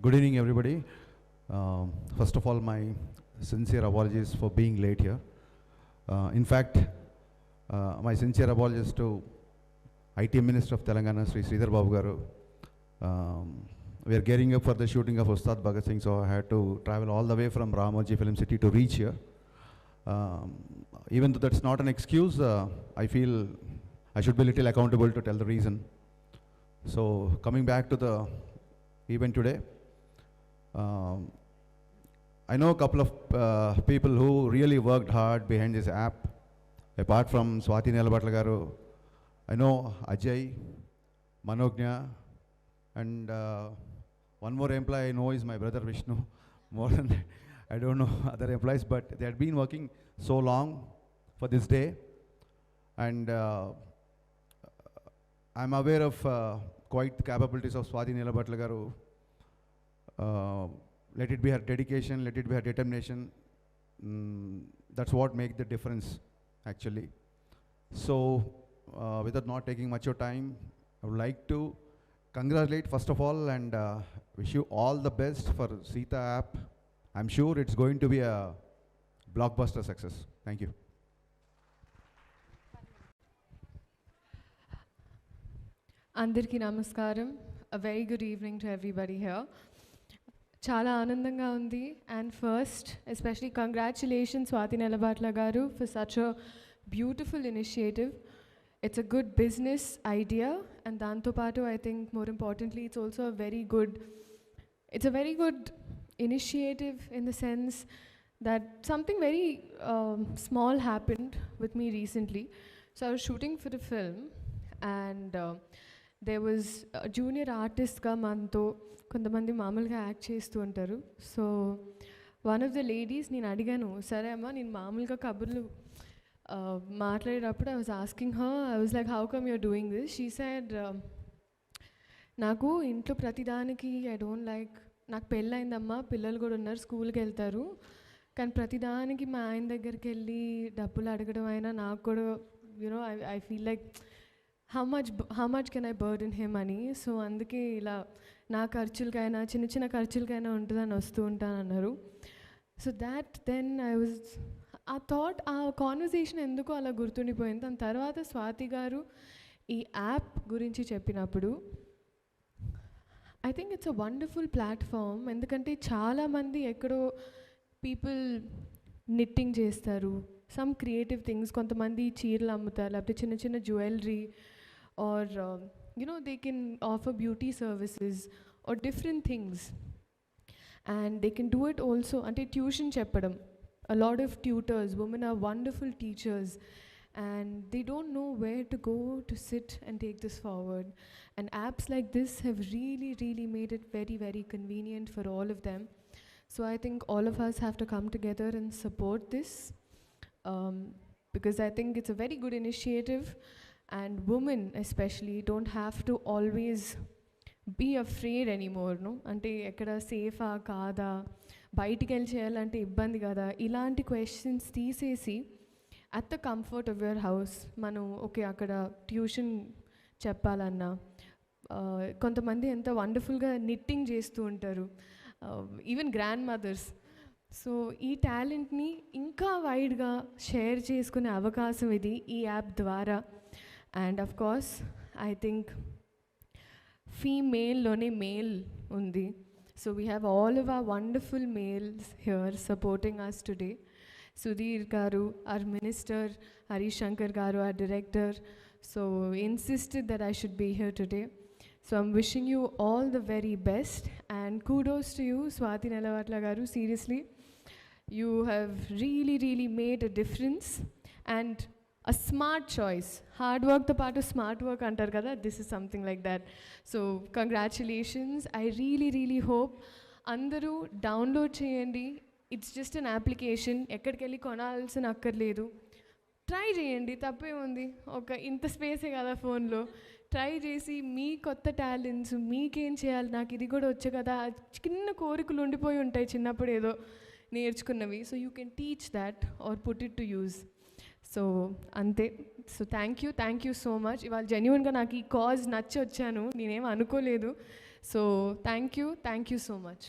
Good evening, everybody. First of all, my sincere apologies for being late here. In fact, my sincere apologies to IT Minister of Telangana, Sri Sridhar Babu Garu. We are gearing up for the shooting of Ustad Bhagat Singh, so I had to travel all the way from Ramoji Film City to reach here. Even though that's not an excuse, I feel I should be a little accountable to tell the reason. So coming back to the event today, I know a couple of people who really worked hard behind this app. Apart from Swati Nelabatla garu, I know Ajay, Manognya, and one more employee I know is my brother Vishnu. More than that, I don't know other employees, but they had been working so long for this day. And I'm aware of quite the capabilities of Swati Nelabatla garu. Let it be her dedication, let it be her determination. That's what makes the difference, actually. So, without not taking much of time, I would like to congratulate first of all and wish you all the best for Sita app. I'm sure it's going to be a blockbuster success. Thank you. Andarki namaskaram. A very good evening to everybody here. Chala anandanga undi, and first, especially congratulations Swati Nelabatla garu for such a beautiful initiative. It's a good business idea, and danto pato, I think more importantly, it's also a very good initiative in the sense that something very small happened with me recently. So I was shooting for the film, and there was a junior artist ga manto కొంతమంది మామూలుగా act చేస్తూ ఉంటారు. So one of the ladies నేను అడిగాను, సరే అమ్మా నేను మామూలుగా కబుర్లు మాట్లాడేటప్పుడు I was asking her, I was like how come you're doing this. She said, నాకు ఇంట్లో ప్రతిదానికి ఐ డోంట్ లైక్, నాకు పెళ్ళయిందమ్మా, పిల్లలు కూడా ఉన్నారు, స్కూల్కి వెళ్తారు, కానీ ప్రతిదానికి మా ఆయన దగ్గరికి వెళ్ళి డబ్బులు అడగడం అయినా నాకు కూడా you know I feel like how much can I burden him అని. సో అందుకే ఇలా నా ఖర్చులకైనా చిన్న చిన్న ఖర్చులకైనా ఉంటుందని వస్తూ ఉంటాను అన్నారు. సో దాట్ దెన్ ఆ థాట్, ఆ కాన్వర్సేషన్ ఎందుకో అలా గుర్తుండిపోయింది. దాని తర్వాత స్వాతి గారు ఈ యాప్ గురించి చెప్పినప్పుడు I think it's a wonderful platform. ఎందుకంటే చాలామంది ఎక్కడో పీపుల్ నిట్టింగ్ చేస్తారు, సమ్ క్రియేటివ్ థింగ్స్, కొంతమంది చీరలు అమ్ముతారు, లేకపోతే చిన్న చిన్న jewellery, or they can offer beauty services or different things, and they can do it also ante tuition cheppadam. A lot of tutors, women are wonderful teachers, and they don't know where to go to sit and take this forward, and apps like this have really made it very, very convenient for all of them. So I think all of us have to come together and support this, because I think it's a very good initiative. And women especially don't have to always be afraid anymore, no? Ante ekkada safe ah kaada, bayitiki velli cheyalante ibbandi kada, ilanti questions teesesi at the comfort of your house manu okay akkada tuition చెప్పాలన్నా, కొంతమంది ఎంత వండర్ఫుల్గా knitting చేస్తూ ఉంటారు, even grand mothers. So ఈ టాలెంట్ని ఇంకా వైడ్గా share చేసుకునే అవకాశం ఇది ఈ యాప్ ద్వారా. And of course, I think female-lone male undi. So we have all of our wonderful males here supporting us today. Sudhir garu, our minister, Harish Shankar garu, our director, so insisted that I should be here today. So I'm wishing you all the very best, and kudos to you, Swati Nelabatla garu. Seriously, you have really made a difference, and a smart choice. Hard work to part of smart work antar kada, this is something like that. So congratulations. I really hope andaru download cheyandi. It's just an application, ekkడికెళ్ళి కొనాల్సిన అక్కర్లేదు. Try చేయండి, తప్పే ఉంది, ఒక ఇంత స్పేసే కదా ఫోన్లో. Try చేసి మీ కొత్త టాలెంట్స్, మీకేం చేయాలి, నాకు ఇది కూడా వచ్చు కదా, చిన్న కోరికలు ఉండిపోయి ఉంటాయి చిన్నప్పుడు ఏదో నేర్చుకున్నవి. So you can teach that or put it to use. So అంతే. So thank you so much. ఇవాళ జెన్యున్గా నాకు ఈ కాజ్ నచ్చి వచ్చాను, నేనేం అనుకోలేదు. So thank you so much.